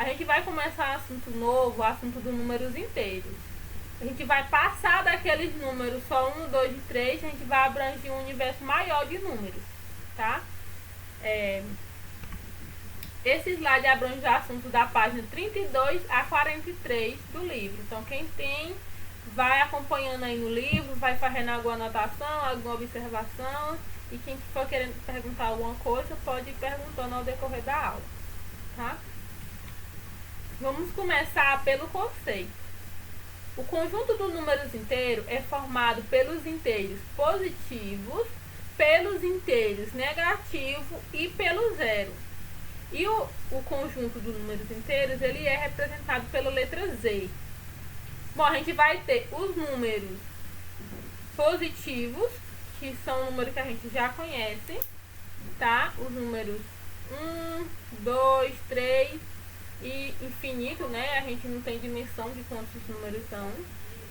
A gente vai começar assunto novo, assunto dos números inteiros. A gente vai passar daqueles números só 1, 2 e 3, a gente vai abranger um universo maior de números, tá? Esse slide abrange o assunto da página 32 a 43 do livro. Então, quem tem, vai acompanhando aí no livro, vai fazendo alguma anotação, alguma observação. E quem for querendo perguntar alguma coisa, pode ir perguntando ao decorrer da aula, tá? Vamos começar pelo conceito. O conjunto dos números inteiros é formado pelos inteiros positivos, pelos inteiros negativos e pelo zero. E o conjunto dos números inteiros, ele é representado pela letra Z. Bom, a gente vai ter os números positivos, que são números que a gente já conhece, tá? Os números 1, 2, 3 e infinito, né? A gente não tem dimensão de quantos números são.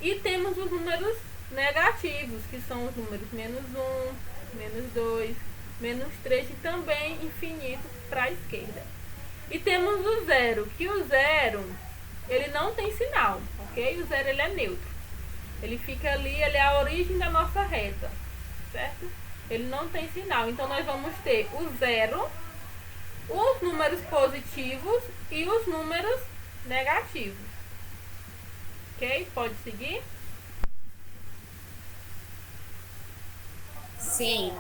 E temos os números negativos, que são os números menos 1, menos 2, menos 3 e também infinito para a esquerda. E temos o zero, que o zero, ele não tem sinal, ok? O zero, ele é neutro. Ele fica ali, ele é a origem da nossa reta, certo? Ele não tem sinal. Então, nós vamos ter o zero, os números positivos e os números negativos. Ok? Pode seguir? Sim.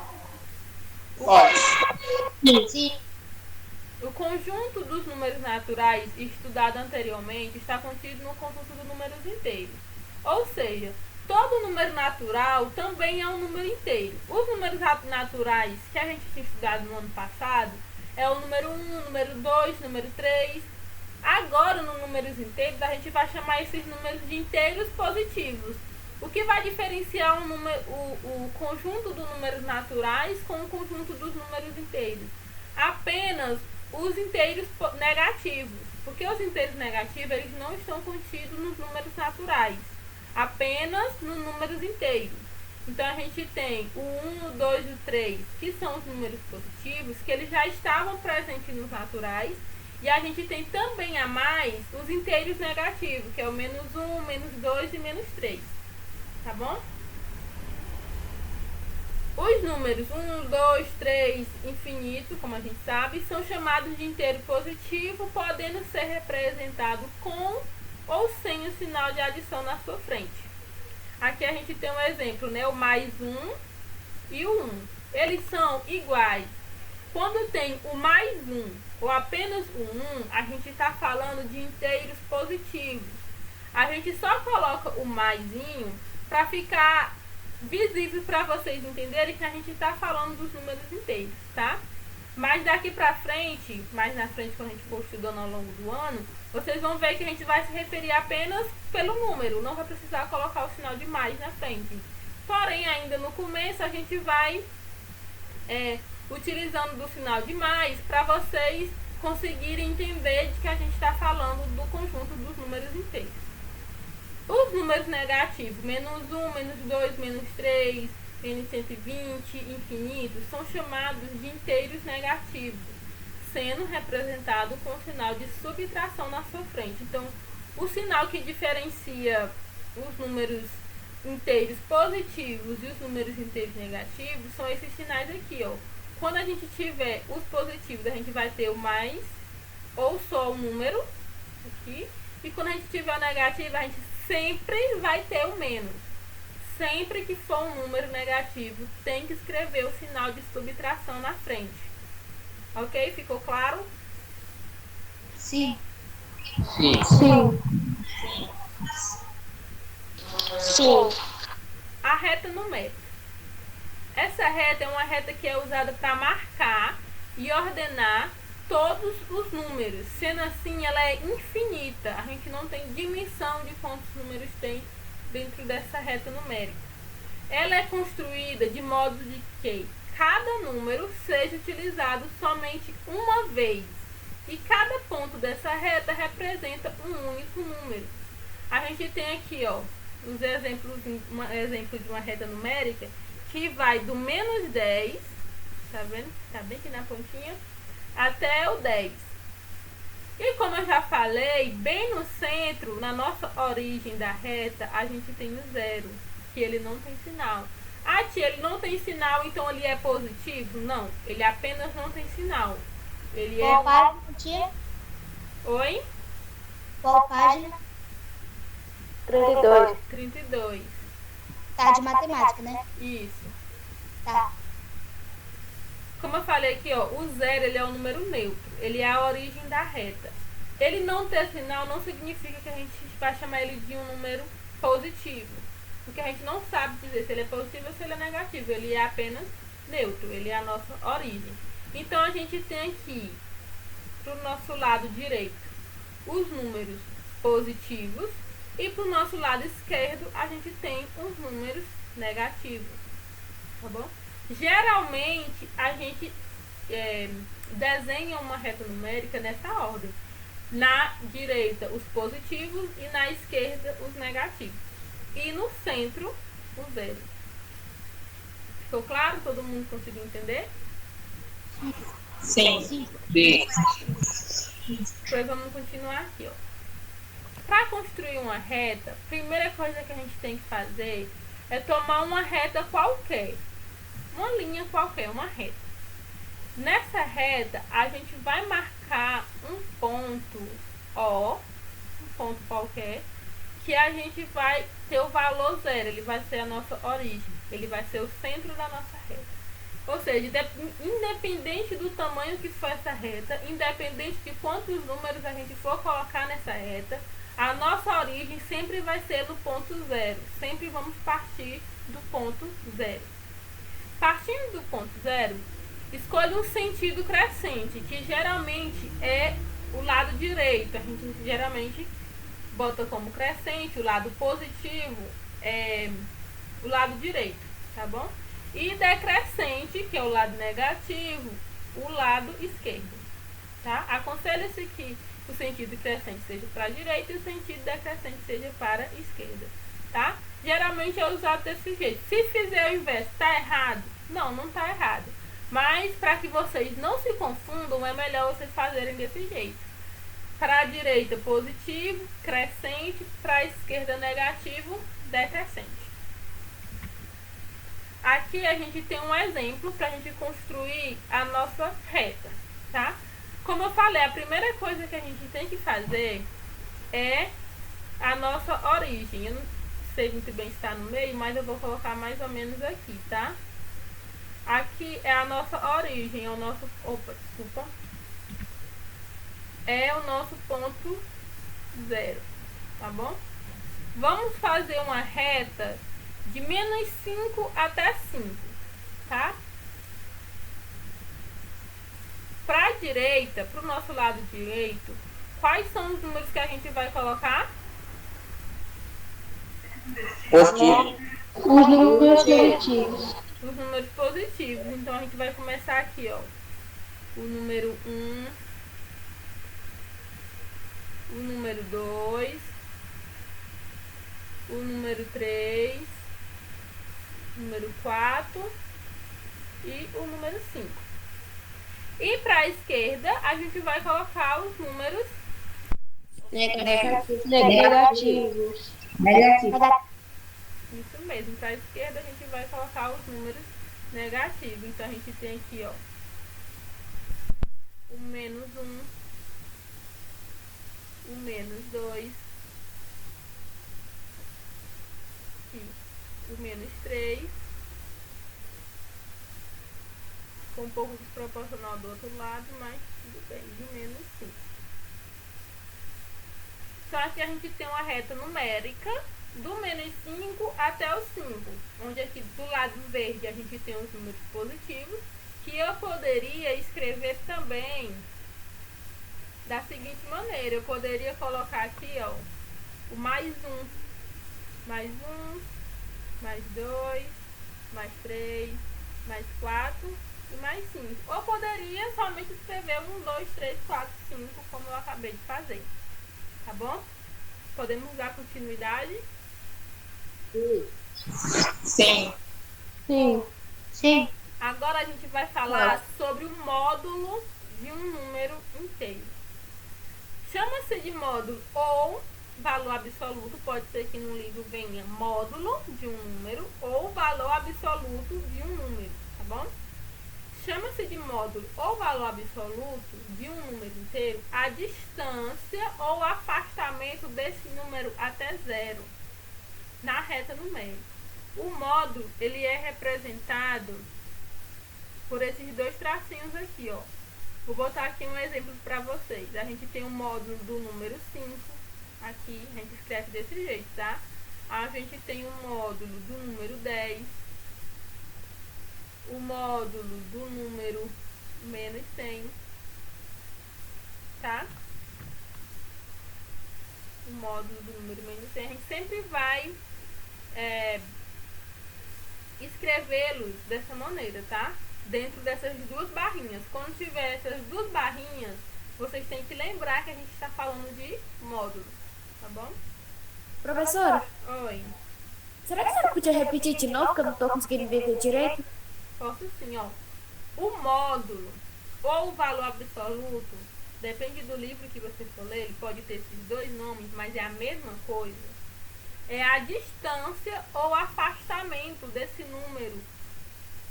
Sim. O conjunto dos números naturais estudado anteriormente está contido no conjunto dos números inteiros. Ou seja, todo número natural também é um número inteiro. Os números naturais que a gente tinha estudado no ano passado é o número 1, número 2, número 3. Agora, nos números inteiros, a gente vai chamar esses números de inteiros positivos. O que vai diferenciar o conjunto dos números naturais com o conjunto dos números inteiros? Apenas os inteiros negativos. Porque os inteiros negativos, eles não estão contidos nos números naturais. Apenas nos números inteiros. Então, a gente tem o 1, o 2 e o 3, que são os números positivos, que eles já estavam presentes nos naturais. E a gente tem também a mais os inteiros negativos, que é o menos 1, menos 2 e menos 3. Tá bom? Os números 1, 2, 3, infinito, como a gente sabe, são chamados de inteiro positivo, podendo ser representado com ou sem o sinal de adição na sua frente. Aqui a gente tem um exemplo, né? O mais 1 e o 1. Eles são iguais. Quando tem o mais 1 ou apenas o 1, a gente está falando de inteiros positivos. A gente só coloca o maisinho para ficar visível para vocês entenderem que a gente está falando dos números inteiros, tá? Mas daqui para frente, mais na frente, quando a gente for estudando ao longo do ano, vocês vão ver que a gente vai se referir apenas pelo número, não vai precisar colocar o sinal de mais na frente. Porém, ainda no começo, a gente vai utilizando do sinal de mais para vocês conseguirem entender de que a gente está falando do conjunto dos números inteiros. Os números negativos, menos 1, menos 2, menos 3, menos 120, infinito, são chamados de inteiros negativos, sendo representado com o sinal de subtração na sua frente. Então, o sinal que diferencia os números inteiros positivos e os números inteiros negativos são esses sinais aqui, ó. Quando a gente tiver os positivos, a gente vai ter o mais ou só o número aqui. E quando a gente tiver o negativo, a gente sempre vai ter o menos. Sempre que for um número negativo, tem que escrever o sinal de subtração na frente. Ok? Ficou claro? Sim. A reta numérica. Essa reta é uma reta que é usada para marcar e ordenar todos os números. Sendo assim, ela é infinita. A gente não tem dimensão de quantos números tem dentro dessa reta numérica. Ela é construída de modo de que cada número seja utilizado somente uma vez. E cada ponto dessa reta representa um único número. A gente tem aqui, ó, um exemplo de uma reta numérica que vai do menos 10, tá vendo? Tá bem aqui na pontinha, até o 10. E como eu já falei, bem no centro, na nossa origem da reta, a gente tem o zero, que ele não tem sinal. Ah, tia, ele não tem sinal, então ele é positivo? Não, ele apenas não tem sinal. Ele Qual é... página, tia? Oi? Qual página? 32. 32. Tá, de matemática, né? Isso. Tá. Como eu falei aqui, ó, o zero ele é um número neutro. Ele é a origem da reta. Ele não ter sinal não significa que a gente vai chamar ele de um número positivo. Porque a gente não sabe dizer se ele é positivo ou se ele é negativo. Ele é apenas neutro. Ele é a nossa origem. Então a gente tem aqui, para o nosso lado direito, os números positivos. E para o nosso lado esquerdo, a gente tem os números negativos. Tá bom? Geralmente, a gente desenha uma reta numérica nessa ordem. Na direita, os positivos e na esquerda, os negativos. E no centro, o zero. Ficou claro? Todo mundo conseguiu entender? Sim. Sim. Depois vamos continuar aqui, ó. Para construir uma reta, a primeira coisa que a gente tem que fazer é tomar uma reta qualquer. Uma linha qualquer, uma reta. Nessa reta, a gente vai marcar um ponto O, um ponto qualquer, que a gente vai ter o valor zero, ele vai ser a nossa origem, ele vai ser o centro da nossa reta. Ou seja, independente do tamanho que for essa reta, independente de quantos números a gente for colocar nessa reta, a nossa origem sempre vai ser no ponto zero. Sempre vamos partir do ponto zero. Partindo do ponto zero, escolha um sentido crescente, que geralmente é o lado direito. A gente geralmente bota como crescente, o lado positivo é o lado direito, tá bom? E decrescente, que é o lado negativo, o lado esquerdo, tá? Aconselha-se que o sentido crescente seja para a direita e o sentido decrescente seja para a esquerda, tá? Geralmente é usado desse jeito. Se fizer o inverso, tá errado? Não, não tá errado. Mas para que vocês não se confundam, é melhor vocês fazerem desse jeito. Para a direita, positivo, crescente, para a esquerda, negativo, decrescente. Aqui a gente tem um exemplo para a gente construir a nossa reta, tá? Como eu falei, a primeira coisa que a gente tem que fazer é a nossa origem. Eu não sei muito bem se está no meio, mas eu vou colocar mais ou menos aqui, tá? Aqui é a nossa origem, é o nosso... Opa, desculpa. É o nosso ponto zero, tá bom? Vamos fazer uma reta de menos 5 até 5, tá? Para a direita, para o nosso lado direito, quais são os números que a gente vai colocar? Positivo. Os números positivos. Os números positivos. Então a gente vai começar aqui, ó. O número 1, o número 2, o número 3, o número 4 e o número 5. E para a esquerda, a gente vai colocar os números Negativos. Isso mesmo, para a esquerda a gente vai colocar os números negativos. Então a gente tem aqui, ó, o menos 1, o menos 2, e o menos 3, ficou um pouco desproporcional do outro lado, mas tudo bem, e o menos 5. Então aqui a gente tem uma reta numérica do menos 5 até o 5, onde aqui do lado verde a gente tem os números positivos, que eu poderia escrever também da seguinte maneira. Eu poderia colocar aqui, ó, o mais 1, mais 1, mais 2, mais 3, mais 4 e mais 5. Ou poderia somente escrever 1, 2, 3, 4, 5, como eu acabei de fazer. Tá bom? Podemos dar continuidade? Sim. Sim. Agora a gente vai falar sobre o módulo de um número inteiro. Chama-se de módulo ou valor absoluto, pode ser que no livro venha módulo de um número ou valor absoluto de um número, tá bom? Chama-se de módulo ou valor absoluto de um número inteiro a distância ou afastamento desse número até zero na reta numérica. O módulo, ele é representado por esses dois tracinhos aqui, ó. Vou botar aqui um exemplo para vocês. A gente tem o módulo do número 5, aqui a gente escreve desse jeito, tá? A gente tem o módulo do número 10, o módulo do número menos 100, tá? O módulo do número menos 100, a gente sempre vai escrevê-los dessa maneira, tá? Dentro dessas duas barrinhas. Quando tiver essas duas barrinhas, vocês têm que lembrar que a gente está falando de módulo, tá bom? Professora, Oi. será que você não podia repetir de novo, que eu não tô conseguindo ver direito? Posso sim, ó. O módulo ou o valor absoluto, depende do livro que você for ler, ele pode ter esses dois nomes, mas é a mesma coisa. É a distância ou afastamento desse número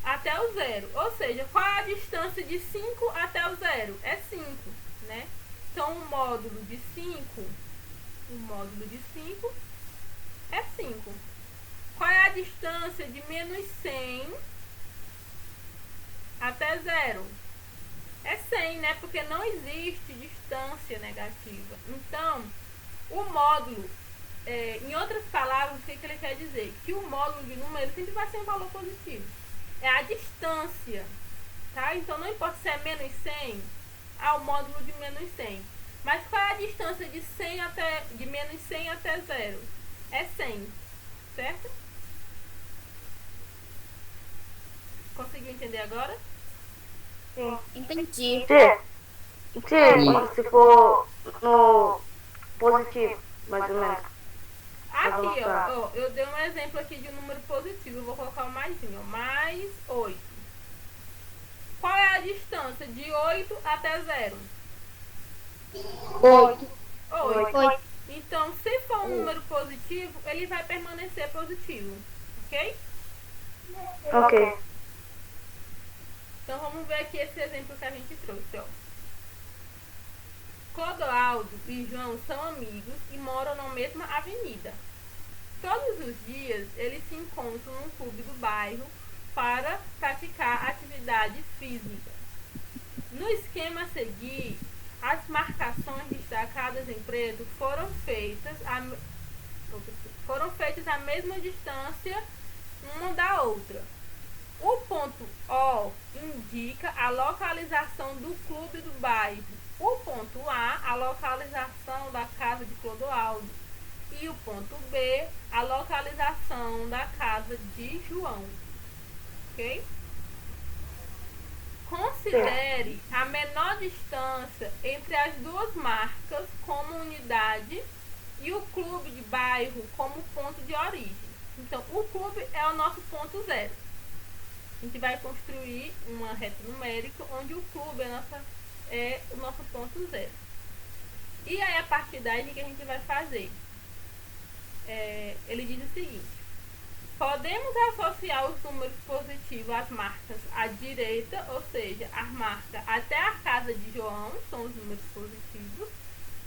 até o zero. Ou seja, qual é a distância de 5 até o zero? É 5, né? Então, o módulo de 5 é 5. Qual é a distância de menos 100 até zero? É 100, né? Porque não existe distância negativa. Então, o módulo, em outras palavras, o que ele quer dizer? Que o módulo de número sempre vai ser um valor positivo. É a distância, tá? Então, não importa se é menos 100, o módulo de menos 100. Mas qual é a distância de menos 100 até zero? É 100, certo? Conseguiu entender agora? Entendi. Se for no positivo, mais ou menos. Aqui, ó, eu dei um exemplo aqui de um número positivo. Eu vou colocar o maisinho, ó, mais 8. Qual é a distância de 8 até 0? 8. 8. Então, se for um número positivo, ele vai permanecer positivo, ok? Ok. Então, vamos ver aqui esse exemplo que a gente trouxe, ó. Clodoaldo e João são amigos e moram na mesma avenida. Todos os dias, eles se encontram num clube do bairro para praticar atividade física. No esquema a seguir, as marcações destacadas em preto foram feitas a mesma distância uma da outra. O ponto O indica a localização do clube do bairro. O ponto A localização da casa de Clodoaldo. E o ponto B, a localização da casa de João. Ok? Considere a menor distância entre as duas marcas como unidade e o clube de bairro como ponto de origem. Então, o clube é o nosso ponto zero. A gente vai construir uma reta numérica onde o clube é o nosso ponto zero. E aí, a partir daí, o que a gente vai fazer? Ele diz o seguinte: podemos associar os números positivos às marcas à direita, ou seja, as marcas até a casa de João, são os números positivos,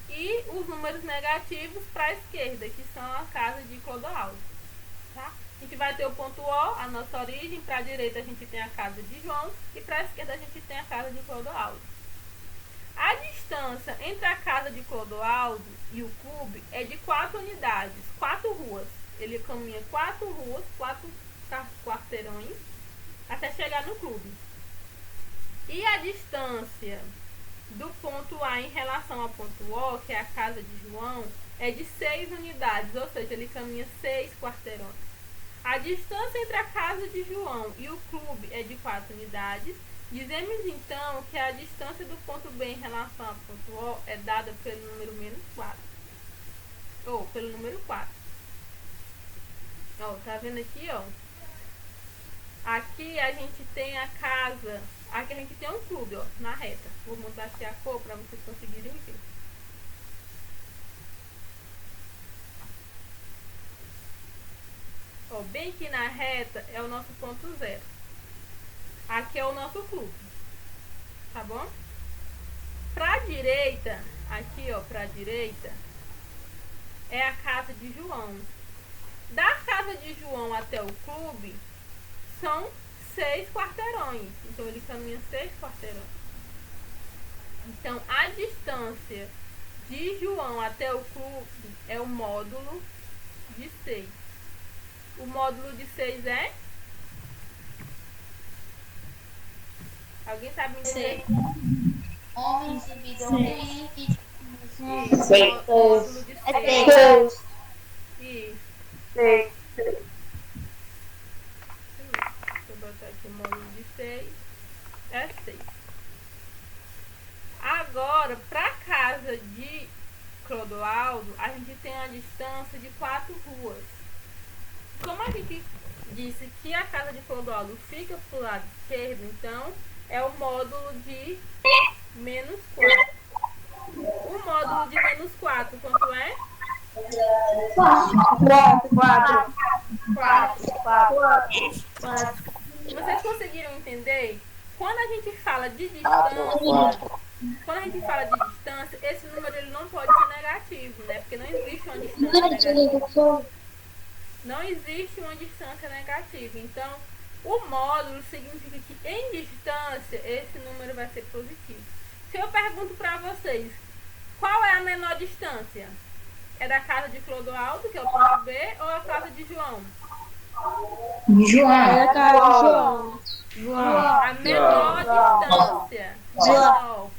e os números negativos para a esquerda, que são a casa de Clodoaldo. Tá? A gente vai ter o ponto O, a nossa origem, para a direita a gente tem a casa de João, e para a esquerda a gente tem a casa de Clodoaldo. A distância entre a casa de Clodoaldo e o clube é de 4 unidades, 4 ruas. Ele caminha 4 ruas, 4 quarteirões, até chegar no clube. E a distância do ponto A em relação ao ponto O, que é a casa de João, é de 6 unidades, ou seja, ele caminha 6 quarteirões. A distância entre a casa de João e o clube é de 4 unidades. Dizemos então que a distância do ponto B em relação ao ponto O é dada pelo número menos 4. Ou pelo número 4. Ó, tá vendo aqui, ó? Aqui a gente tem a casa. Aqui a gente tem um clube, ó, na reta. Vou mudar aqui a cor para vocês conseguirem ver. Ó, bem aqui na reta é o nosso ponto zero. Aqui é o nosso fluxo. Tá bom? Pra direita, aqui ó, pra direita, é a casa de João. Da casa de João até o clube, são 6 quarteirões. Então ele caminha 6 quarteirões. Então a distância de João até o clube é o módulo de 6. O módulo de 6 é? Alguém sabe me dizer? Homens dividem e Sei. Módulo de 6. é 6. Isso. Sei. Deixa eu botar aqui o módulo de 6. É 6. Agora, para casa de Clodoaldo, a gente tem a distância de 4 ruas. Como a gente disse que a casa de Clodoaldo fica para o lado esquerdo, então é o módulo de menos 4. O módulo de menos 4, quanto é? 4. 4. Vocês conseguiram entender? Quando a gente fala de distância, esse número ele não pode ser negativo, né? Porque não existe uma distância negativa. Não existe uma distância negativa. Então, o módulo significa que em distância esse número vai ser positivo. Se eu pergunto para vocês, qual é a menor distância? É da casa de Clodoaldo, que é o ponto B, ou a casa de João? João. A menor distância. Menor.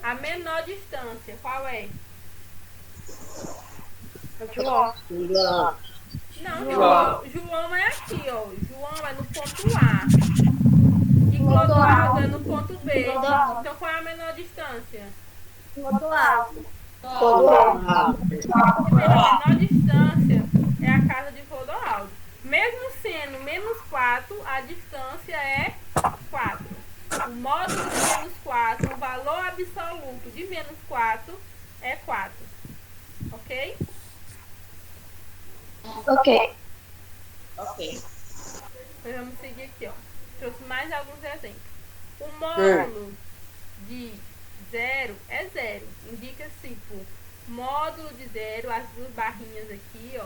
A menor distância, qual é? João. Não, João é aqui, ó. João é no ponto A. E Clodoaldo é no ponto B. Então qual é a menor distância? Clodoaldo. A menor distância é a casa de Clodoaldo. Mesmo sendo menos 4, a distância é 4. O módulo de menos 4, o valor absoluto de menos 4 é 4. Ok? Ok. Ok. Então vamos seguir aqui, ó. Trouxe mais alguns exemplos. O módulo de 0 é 0. Indica tipo, módulo de 0, as duas barrinhas aqui, ó.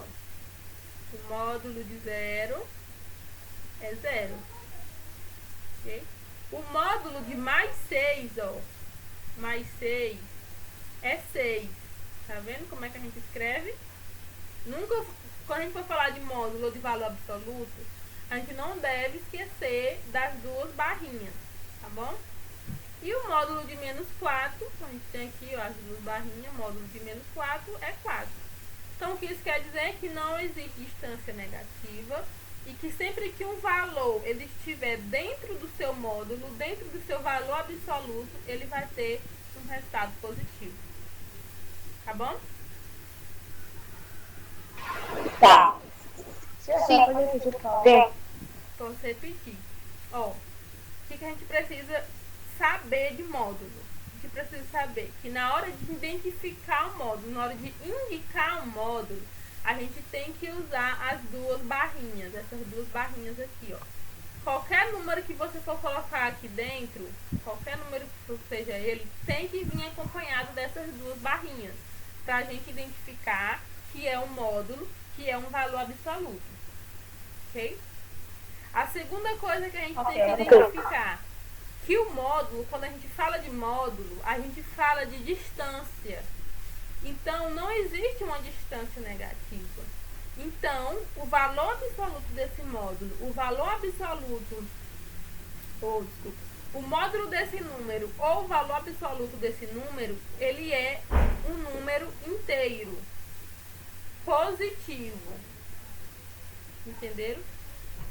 O módulo de 0 é 0. Ok? O módulo de mais 6, ó. Mais 6 é 6. Tá vendo como é que a gente escreve? Nunca, quando a gente for falar de módulo ou de valor absoluto, a gente não deve esquecer das duas barrinhas, tá bom? E o módulo de menos 4, a gente tem aqui ó, as duas barrinhas, módulo de menos 4 é 4. Então o que isso quer dizer é que não existe distância negativa e que sempre que um valor ele estiver dentro do seu módulo, dentro do seu valor absoluto, ele vai ter um resultado positivo. Tá bom? Tá. Sim. Posso repetir. Ó, o que a gente precisa saber de módulo? A gente precisa saber que na hora de identificar o módulo, na hora de indicar o módulo, a gente tem que usar as duas barrinhas, essas duas barrinhas aqui, ó. Qualquer número que você for colocar aqui dentro, qualquer número que seja ele, tem que vir acompanhado dessas duas barrinhas, para a gente identificar que é um módulo, que é um valor absoluto. Ok? A segunda coisa que a gente tem que identificar, que o módulo, quando a gente fala de módulo, a gente fala de distância. Então, não existe uma distância negativa. Então, o valor absoluto desse módulo, o módulo desse número ou o valor absoluto desse número, ele é um número inteiro, positivo. Entenderam?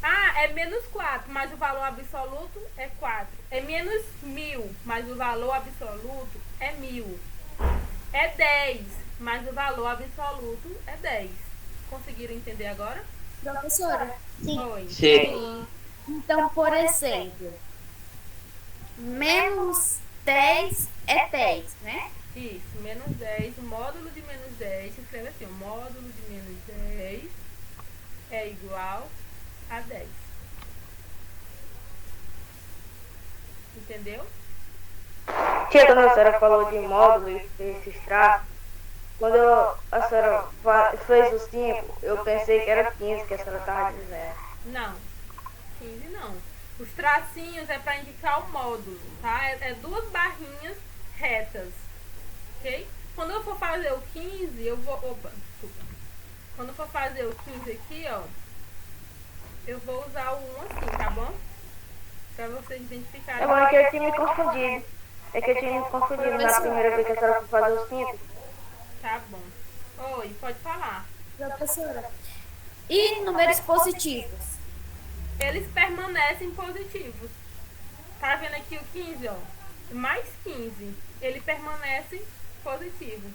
Ah, é menos 4, mas o valor absoluto é 4. É menos 1000, mas o valor absoluto é 1000. É 10, mas o valor absoluto é 10. Conseguiram entender agora? Professora, Oi. Sim. então, por exemplo, menos 10 é 10, né? Isso, menos 10, o módulo de menos 10, se escreve assim, o módulo de menos 10 é igual a 10. Entendeu? Tia, quando a senhora falou de módulo e esses traços, quando a senhora fez os 5, eu pensei que era 15 que a senhora estava dizendo. Não, 15 não. Os tracinhos é para indicar o módulo, tá? É duas barrinhas retas, ok? Quando eu for fazer o 15, eu vou... Opa, desculpa. Quando eu for fazer o 15 aqui, ó, eu vou usar o 1 assim, tá bom? Pra vocês identificarem. É bom, é que eu tinha me confundido. É que eu tinha me confundido na primeira vez que a senhora foi fazer os 5. Tá bom. Oi, pode falar. Professora. E números positivos? Eles permanecem positivos. Tá vendo aqui o 15, ó? Mais 15. Ele permanece positivo.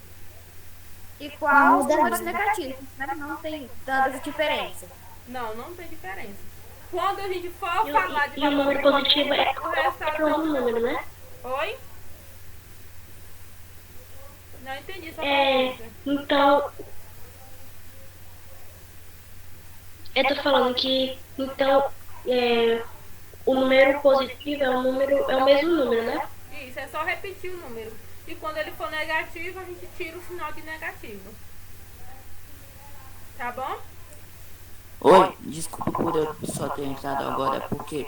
E qual os números negativos? Né? Não tem tanta diferença. Não, não tem diferença. Quando a gente for E, falar de e o número positivo é o resultado outro número, né? Oi? Não entendi sua É, pergunta. então, eu tô falando que, então, o número positivo é o mesmo número, né? Isso, é só repetir o número. E quando ele for negativo, a gente tira o sinal de negativo. Tá bom? Oi, desculpa por eu só ter entrado agora, é porque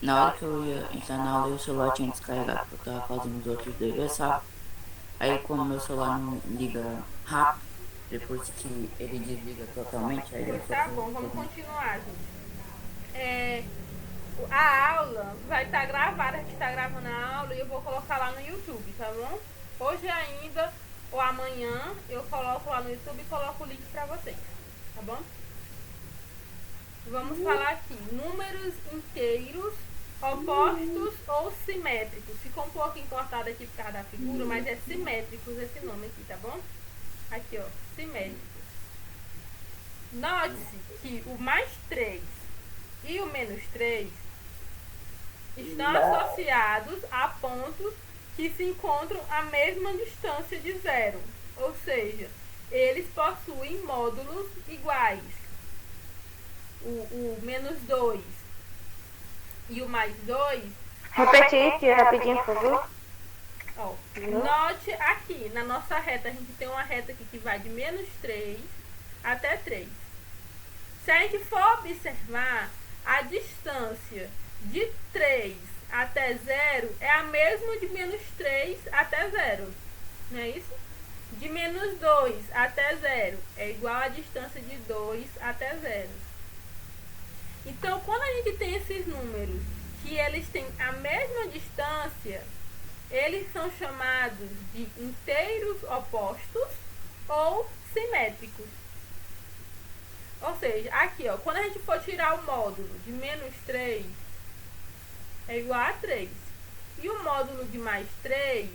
na hora que eu ia entrar na aula o celular tinha descarregado porque eu tava fazendo os outros deveres, sabe? Aí como meu celular não liga rápido, depois que ele desliga totalmente, aí eu só Tá bom, vamos continuar, gente. A aula vai estar gravada, a gente está gravando a aula e eu vou colocar lá no YouTube, tá bom? Hoje ainda, ou amanhã, eu coloco lá no YouTube e coloco o link pra vocês, tá bom? Vamos falar aqui, números inteiros, opostos ou simétricos. Ficou um pouco encortado aqui por causa da figura, mas é simétricos esse nome aqui, tá bom? Aqui, ó, simétricos. Note-se que o mais 3 e o menos 3 estão associados a pontos que se encontram à mesma distância de zero. Ou seja, eles possuem módulos iguais. O menos 2 e o mais 2. Repete, tia, rapidinho, por favor. Ó, note aqui, na nossa reta, a gente tem uma reta aqui que vai de menos 3 até 3. Se a gente for observar, a distância de 3 até 0 é a mesma de menos 3 até 0. Não é isso? De menos 2 até 0 é igual à distância de 2 até 0. Então, quando a gente tem esses números que eles têm a mesma distância, eles são chamados de inteiros opostos ou simétricos. Ou seja, aqui, ó, quando a gente for tirar o módulo de menos 3, é igual a 3. E o módulo de mais 3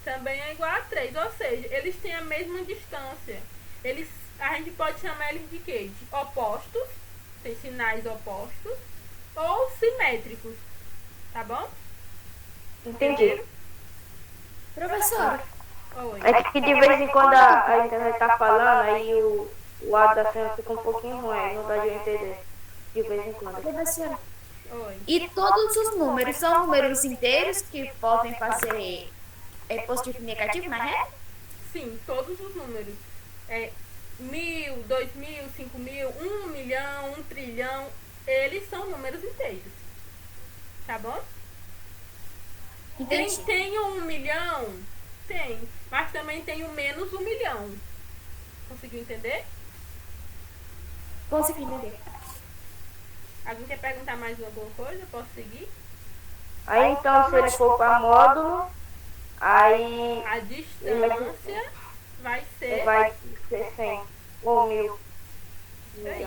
também é igual a 3. Ou seja, eles têm a mesma distância. A gente pode chamar eles de quê? De opostos, tem sinais opostos, ou simétricos. Tá bom? Entendi. Professora. Oi. É que de vez em quando a internet tá falando, aí o áudio da cena fica um pouquinho ruim, não dá de eu entender. De vez em quando. Professora. Oi. E todos os números são números inteiros que podem fazer positivo e negativo na reta? Sim, todos os números. 1.000, 2.000, 5.000, 1 milhão, 1 trilhão, eles são números inteiros. Tá bom? Entendi. Tem 1 milhão? Tem. Mas também tem o menos 1 milhão. Conseguiu entender? Consegui entender. Alguém quer perguntar mais alguma coisa? Posso seguir? Aí então, se ele for para módulo, aí A distância vai ser vai ser 100 ou 1000. isso aí,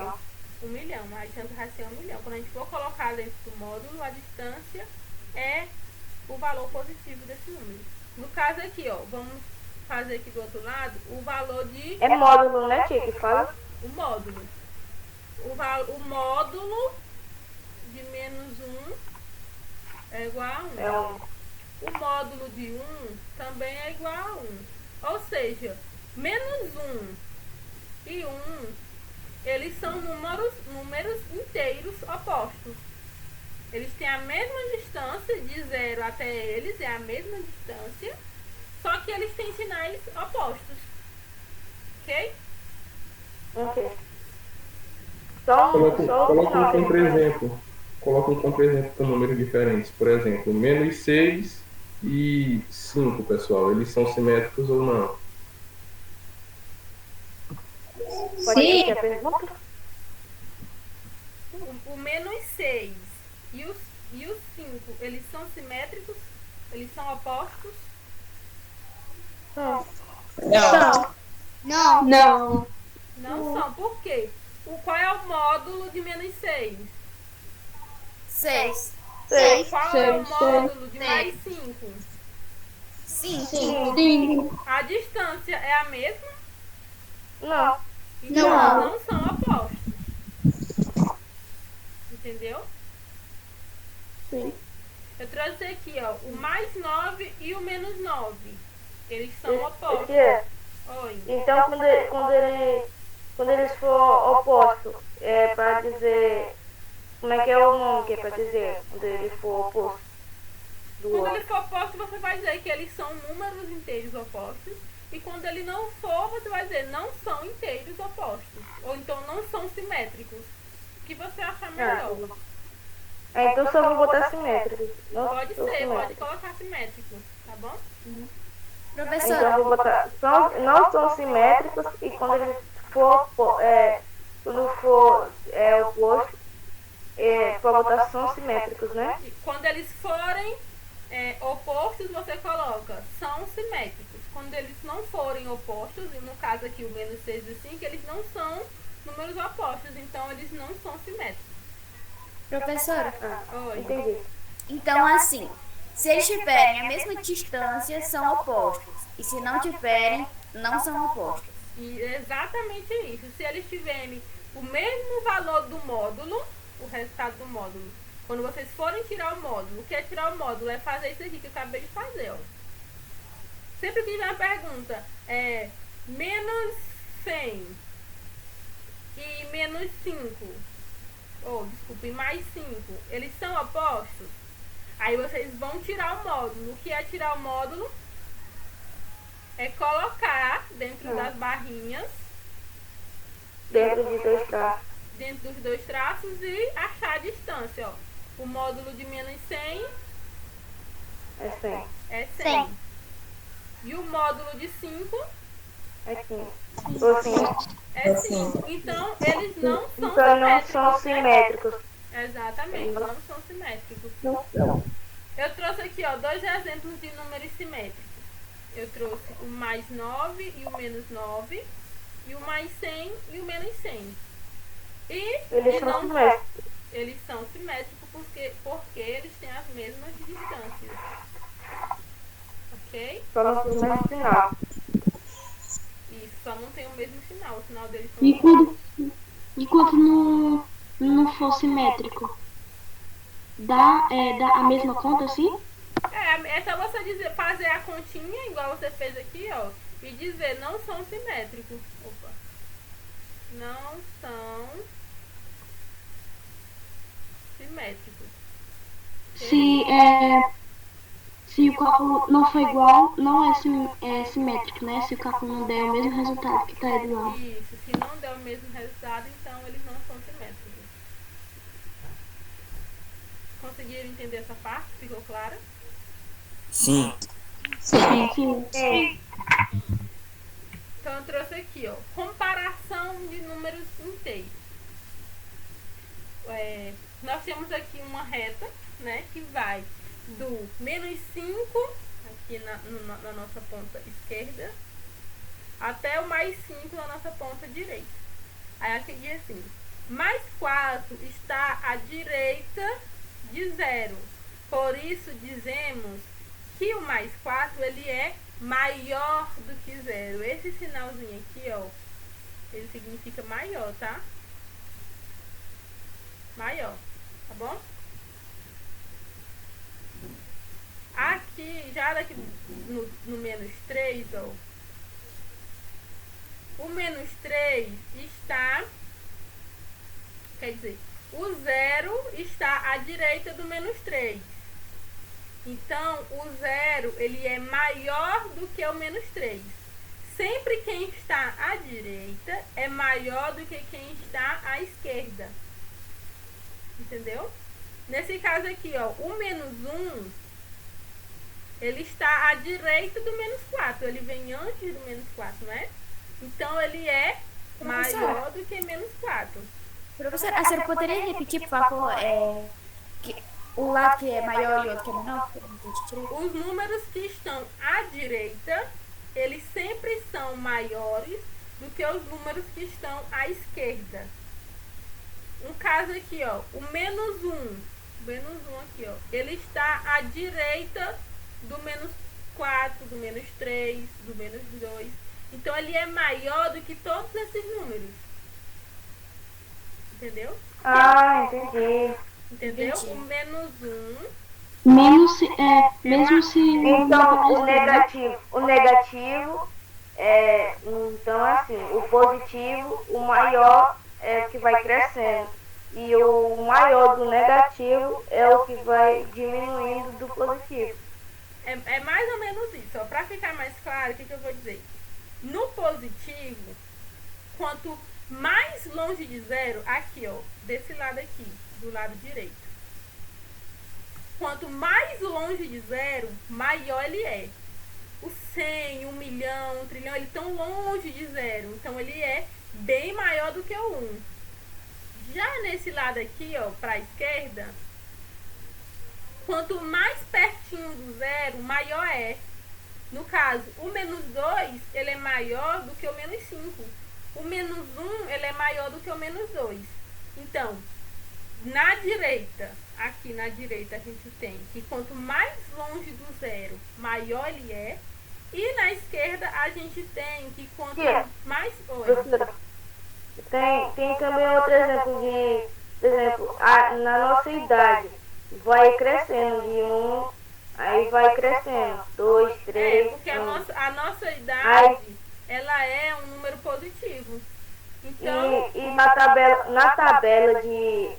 1 milhão. A distância vai ser 1 milhão. Quando a gente for colocar dentro do módulo, a distância é o valor positivo desse número. No caso aqui, ó, vamos fazer aqui do outro lado o valor de... É módulo, né, tia, que fala? O módulo. O módulo de menos 1 é igual a 1. É um. o módulo de 1 também é igual a 1. Ou seja, menos 1 e 1, eles são números inteiros opostos. Eles têm a mesma distância de 0 até eles, é a mesma distância, só que eles têm sinais opostos. Ok? Ok. Só Coloque um um contra-exemplo. Coloque um contra-exemplo com números diferentes. Por exemplo, menos 6 e 5, pessoal. Eles são simétricos ou não? Pode repetir a pergunta? O menos 6 e os 5, eles são simétricos? Eles são opostos? Não. Não. Não. Não são. Por quê? Qual é o módulo de menos 6? 6. Qual é o módulo de mais 5? 5. Sim. A distância é a mesma? Não. Então Não. não são opostos. Entendeu? Sim. Eu trouxe aqui, ó, o mais 9 e o menos 9. Eles são opostos. Esse é. Oi. Então, quando eles for oposto, é para dizer. Como é que é o nome que é para dizer? Quando ele for oposto do Quando outro. ele for oposto, você vai dizer que eles são números inteiros opostos. E quando ele não for, você vai dizer não são inteiros opostos. Ou então não são simétricos. O que você achar melhor? Então só vou botar simétrico. Não Pode sou ser, pode simétrico. colocar simétrico, tá bom? Então Professora, eu vou botar. Não são simétricos e quando ele for oposto, para botar são simétricos, né? E quando eles forem opostos, você coloca são simétricos. Quando eles não forem opostos, e no caso aqui o menos 6 e 5, eles não são números opostos, então eles não são simétricos. professora. Oi. Entendi. Então, assim, se eles tiverem a mesma distância, são opostos. E se não tiverem, não são opostos. E é exatamente isso. Se eles tiverem o mesmo valor do módulo, o resultado do módulo, quando vocês forem tirar o módulo, o que é tirar o módulo? É fazer isso aqui que eu acabei de fazer, ó. Sempre que tiver uma pergunta, menos 100 e menos 5, ou desculpa, e mais 5, eles são opostos? Aí vocês vão tirar o módulo. O que é tirar o módulo? É colocar dentro das barrinhas, Dentro de 2 traços. dentro dos 2 traços e achar a distância, ó. O módulo de menos 100 É 100. é 100. E o módulo de 5 É 15. Ou 5. é 5. Então, eles não são Então não simétricos. são simétricos. Exatamente, não são simétricos. Não. Eu trouxe aqui, ó, 2 exemplos de números simétricos. Eu trouxe o mais 9 e o menos 9. E o mais 100 e o menos 100. Eles são simétricos. Eles são simétricos porque eles têm as mesmas distâncias. Ok? Só não tem o mesmo sinal. Isso, só não tem o mesmo sinal. O sinal deles são E quando não for simétrico, dá a mesma conta assim? É só você fazer a continha, igual você fez aqui, ó, e dizer não são simétricos. Opa. Não são simétricos. Se o cálculo não for igual, não é simétrico, né? Se o cálculo não der o mesmo resultado que tá aí do lado. Isso, se não der o mesmo resultado, então eles não são simétricos. Conseguiram entender essa parte? Ficou clara? Sim. Sim. Então eu trouxe aqui, ó, comparação de números inteiros. Nós temos aqui uma reta, né, que vai do menos 5, aqui na nossa ponta esquerda, até o mais 5 na nossa ponta direita. Aí aqui diz assim, mais 4 está à direita de 0. Por isso dizemos que o mais 4 ele é maior do que 0. Esse sinalzinho aqui, ó, ele significa maior, tá? Maior, tá bom? Aqui já daqui no menos 3, ó. O menos 3 está, quer dizer, o 0 está à direita do menos 3. Então, o 0, ele é maior do que o menos 3. Sempre quem está à direita é maior do que quem está à esquerda. Entendeu? Nesse caso aqui, ó, o menos 1, ele está à direita do menos 4. Ele vem antes do menos 4, não é? Então, ele é maior do que menos 4. Professora, a senhora poderia repetir, por favor, o lado que é maior e o outro que é menor? Porque eu não entendi direito. Os números que estão à direita, eles sempre são maiores do que os números que estão à esquerda. Um caso aqui, ó, o menos 1 aqui, ó, ele está à direita do menos 4, do menos 3, do menos 2. Então, ele é maior do que todos esses números. Entendeu? Ah, entendi. Entendeu? Entendi. O menos 1 Mesmo se Então, o negativo é, então assim, o positivo, o maior é o que vai crescendo. E o maior do negativo é o que vai diminuindo do positivo. é mais ou menos isso. Para ficar mais claro, o que eu vou dizer? No positivo, quanto mais longe de 0, aqui, ó, desse lado aqui, do lado direito. Quanto mais longe de 0, maior ele é. O 100, 1 milhão, 1 trilhão, eles estão longe de 0. Então, ele é bem maior do que o 1. Já nesse lado aqui, ó, para a esquerda, quanto mais pertinho do 0, maior é. No caso, o menos 2, ele é maior do que o menos 5. O menos 1, ele é maior do que o menos 2. Então, na direita, aqui na direita a gente tem que quanto mais longe do 0, maior ele é. E na esquerda a gente tem que quanto mais... Professora, tem também outro exemplo de, por exemplo, na nossa idade, vai crescendo de 1, aí vai crescendo, 2, 3, porque a nossa idade, ela é um número positivo. Então, e na tabela de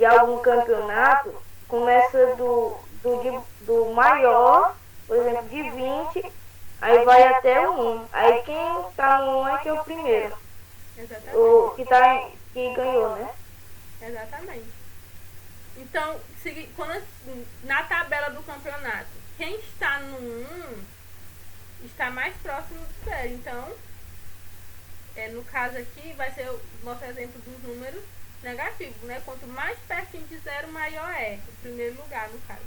algum campeonato, começa do maior, por exemplo, de 20, aí vai até o 1. Aí quem tá no 1 é que é o primeiro. exatamente. O que ganhou, né? Exatamente. Então, na tabela do campeonato, quem está no 1 está mais próximo do 0. Então, no caso aqui, vai ser o nosso exemplo dos números negativos, né? Quanto mais pertinho de 0, maior é o primeiro lugar, no caso.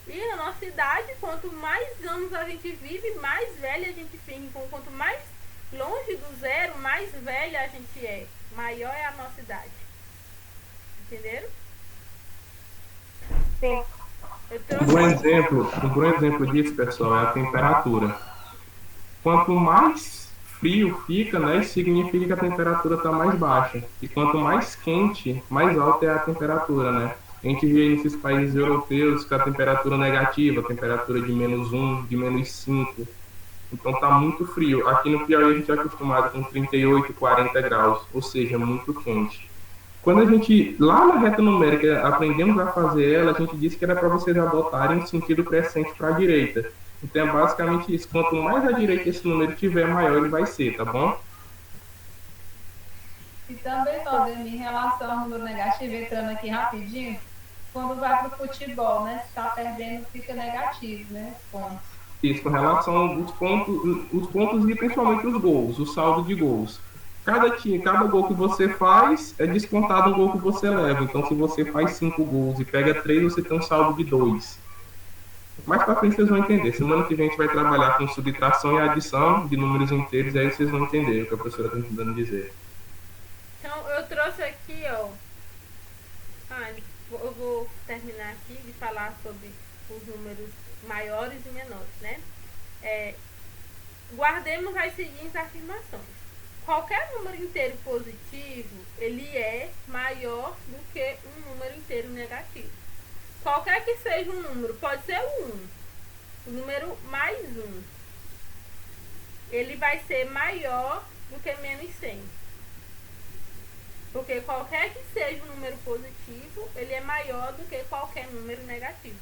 E na nossa idade, quanto mais anos a gente vive, mais velha a gente fica. Então, quanto mais longe do 0, mais velha a gente é. Maior é a nossa idade. Entenderam? Sim. Um bom exemplo disso, pessoal, é a temperatura. Quanto mais frio fica, né, significa que a temperatura está mais baixa. E quanto mais quente, mais alta é a temperatura, né? A gente vê nesses países europeus com a temperatura negativa, a temperatura de menos 1, de menos 5. Então está muito frio. Aqui no Piauí a gente é acostumado com 38, 40 graus, ou seja, muito quente. Quando a gente, lá na reta numérica, aprendemos a fazer ela, a gente disse que era para vocês adotarem um sentido crescente para a direita. Então é basicamente isso. Quanto mais à direita esse número tiver, maior ele vai ser, tá bom? E também, Claudemir, em relação ao número negativo, entrando aqui rapidinho, quando vai para o futebol, né? Se está perdendo, fica negativo, né? Pontos. Isso, com relação aos pontos e principalmente os gols, o saldo de gols. Cada gol que você faz é descontado um gol que você leva. Então, se você faz 5 gols e pega 3, você tem um saldo de 2. Mais pra frente vocês vão entender. Semana que vem a gente vai trabalhar com subtração e adição de números inteiros, aí vocês vão entender o que a professora está tentando dizer. Então, eu trouxe aqui, ó. Eu vou terminar aqui de falar sobre os números maiores e menores, né? Guardemos as seguintes afirmações. Qualquer número inteiro positivo, ele é maior do que um número inteiro negativo. Qualquer que seja um número, pode ser o 1, o número mais 1, ele vai ser maior do que menos 100. Porque qualquer que seja um número positivo, ele é maior do que qualquer número negativo.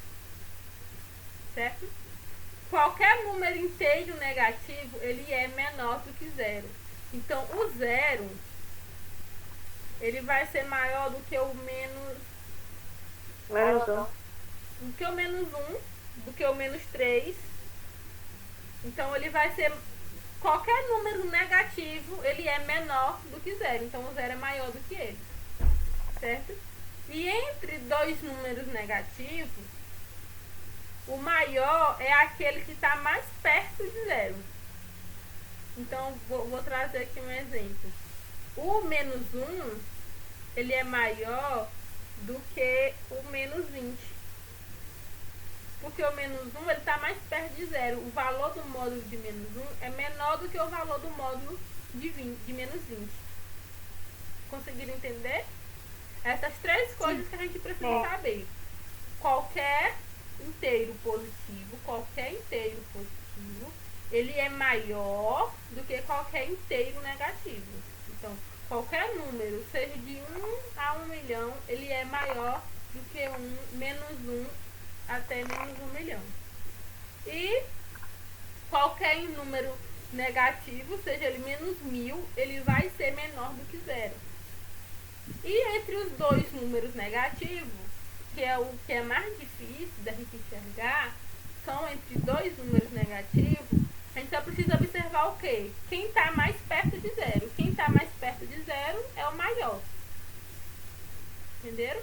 Certo? Qualquer número inteiro negativo, ele é menor do que 0. Então, o 0, ele vai ser maior do que o menos... Menos 1. Do que o menos 1, do que o menos 3. Então, ele vai ser... Qualquer número negativo, ele é menor do que 0. Então, o 0 é maior do que ele. Certo? E entre dois números negativos, o maior é aquele que está mais perto de 0. Então, vou trazer aqui um exemplo. O menos 1, ele é maior do que o menos 20. Porque o menos 1, ele está mais perto de 0. O valor do módulo de menos 1 é menor do que o valor do módulo de menos 20. Conseguiram entender? Essas três coisas que a gente precisa saber. Qualquer inteiro positivo, ele é maior do que qualquer inteiro negativo. Então, qualquer número, seja de 1 a 1 milhão, ele é maior do que menos 1 até menos 1 milhão. E qualquer número negativo, seja ele menos 1000, ele vai ser menor do que 0. E entre os dois números negativos, que é o que é mais difícil da gente enxergar, são entre dois números negativos, a gente só precisa observar o quê? Quem está mais perto de 0. Quem está mais perto de 0 é o maior. Entenderam?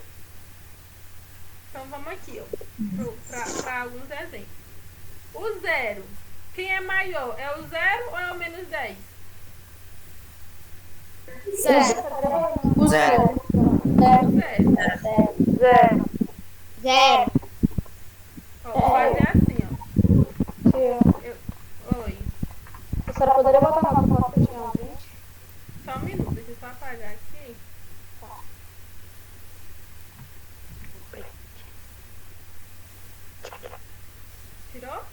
Então vamos aqui, para alguns exemplos. O 0. Quem é maior? É o 0 ou é o menos 10? 0. 0. 0. 0. Ó, vou fazer assim, ó. Oi. A senhora poderia botar na foto que eu tinha um print? Só um minuto, deixa eu só apagar aqui. Tirou?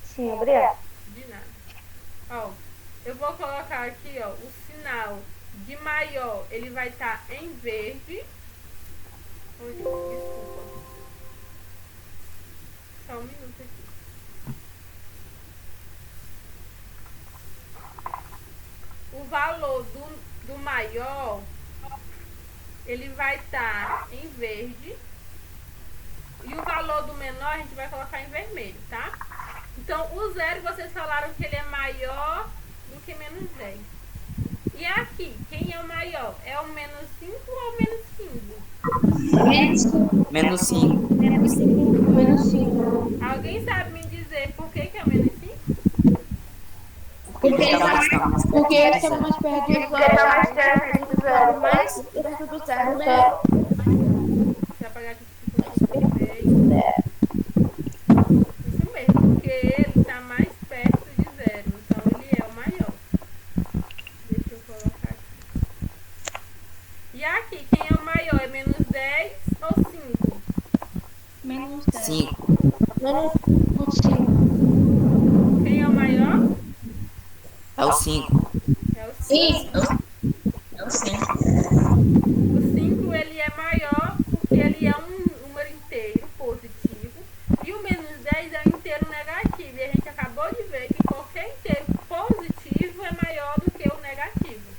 Sim, obrigada. De nada. Ó, eu vou colocar aqui, ó, o sinal de maior, ele vai estar em verde. Oi, desculpa. Só um minuto aqui. O valor do maior, ele vai estar em verde. E o valor do menor a gente vai colocar em vermelho, tá? Então, o 0 vocês falaram que ele é maior do que menos 10. E aqui, quem é o maior? É o menos 5 ou o menos 15? Menos 5. Menos 5. Alguém sabe me dizer por que é o menos 5? Porque Tá mais calmo. porque ele está mais perto de Porque tá mais perto de 0. Mais perto do 0. Deixa eu apagar aqui que ficou feio. Isso mesmo, porque ele está mais perto de 0. Então ele é o maior. Deixa eu colocar aqui. E aqui, quem é o maior? É menos 10 ou 5? menos 10. 5. Menos 5. Quem é o maior? É o 5. É o 5. É o 5. O 5 ele é maior porque ele é um número inteiro positivo e o menos 10 é um inteiro negativo. E a gente acabou de ver que qualquer inteiro positivo é maior do que o negativo.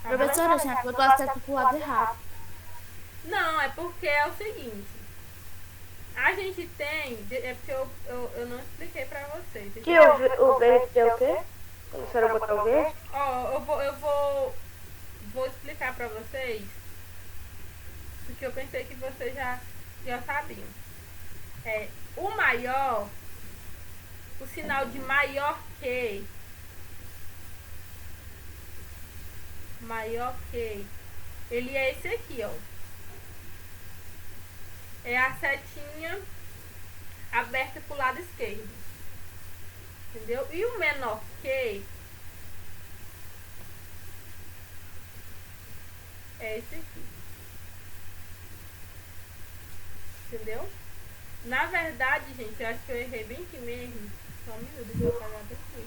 Tá bom? Professora, já botou a seta pro lado errado. Não, é porque é o seguinte. A gente tem... É porque eu não expliquei pra vocês. Que o verde é o quê? A senhora botou o verde? Ó, eu vou explicar pra vocês, porque eu pensei que vocês já sabiam. O maior, o sinal de maior que, ele é esse aqui, ó. É a setinha aberta pro lado esquerdo. Entendeu? E o menor que é esse aqui. Entendeu? Na verdade, gente, eu acho que eu errei bem aqui mesmo. Só um minuto, deixa eu apagar depois.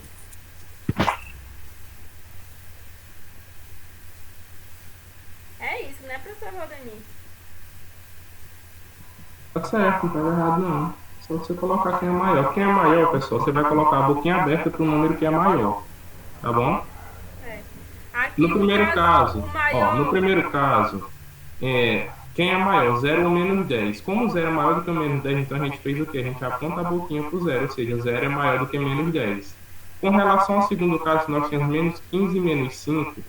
É isso, né, professor Valdemir? Tá certo, não tá errado não. Só você colocar quem é maior. Quem é maior, pessoal, você vai colocar a boquinha aberta para o número que é maior. Tá bom? É. Aqui, No primeiro caso, o maior... no primeiro caso, quem é maior, 0 ou menos 10. Como 0 é maior do que menos 10, então a gente fez o quê? A gente aponta a boquinha para o 0, ou seja, 0 é maior do que menos 10. Com relação ao segundo caso, nós temos menos 15 e menos 5.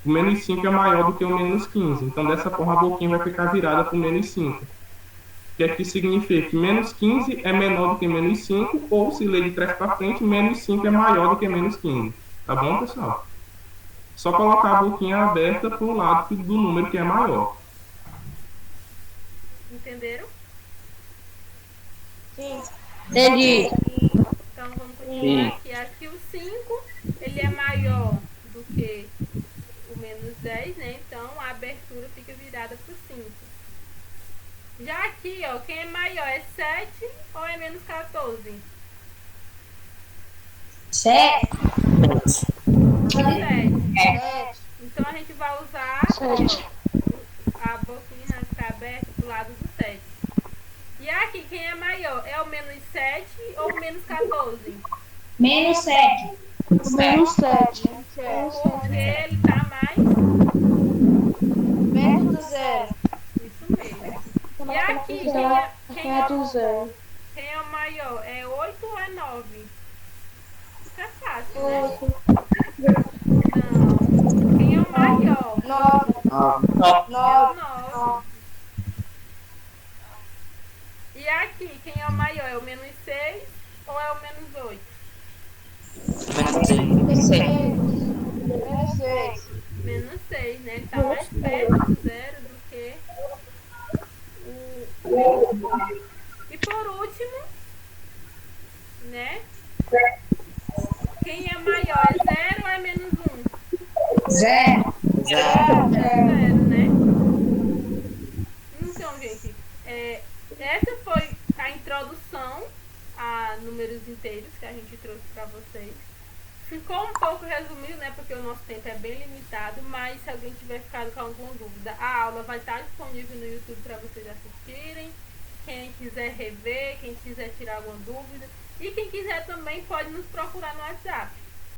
O menos 5 é maior do que o menos 15. Então, dessa forma, a boquinha vai ficar virada para o menos 5. Que aqui significa que menos 15 é menor do que menos 5, ou se ler de trás para frente, menos 5 é maior do que menos 15. Tá bom, pessoal? Só colocar a boquinha aberta para o lado do número que é maior. Entenderam? Entendi. Então vamos continuar aqui. Aqui o 5, ele é maior do que o menos 10, né? Então a abertura fica virada para o 5. Já aqui, ó, quem é maior é 7 ou é menos 14? 7. 7. Então a gente vai usar a boquinha vai ficar aberta pro lado do 7. E aqui, quem é maior? É o menos 7 ou o menos 14? Menos 7. Menos 7. Porque ele tá mais Perto do 0. isso mesmo. E aqui, quem é o maior? É 8 ou é 9? Fica fácil, né? Não. Quem é o maior? 9. 9. E aqui, quem é o maior? É o menos 6 ou é o menos 8? Menos 6. Menos 6, né? Ele tá mais perto do 0 do que o... E por último, né? Quem é maior? É 0 ou é menos 1? 0. 0, né? Então, gente, essa foi a introdução a números inteiros que a gente trouxe para vocês. Ficou um pouco resumido, né? Porque o nosso tempo é bem limitado, mas se alguém tiver ficado com alguma dúvida, a aula vai estar disponível no YouTube para vocês assistirem. Quem quiser rever, quem quiser tirar alguma dúvida. E quem quiser também pode nos procurar no WhatsApp.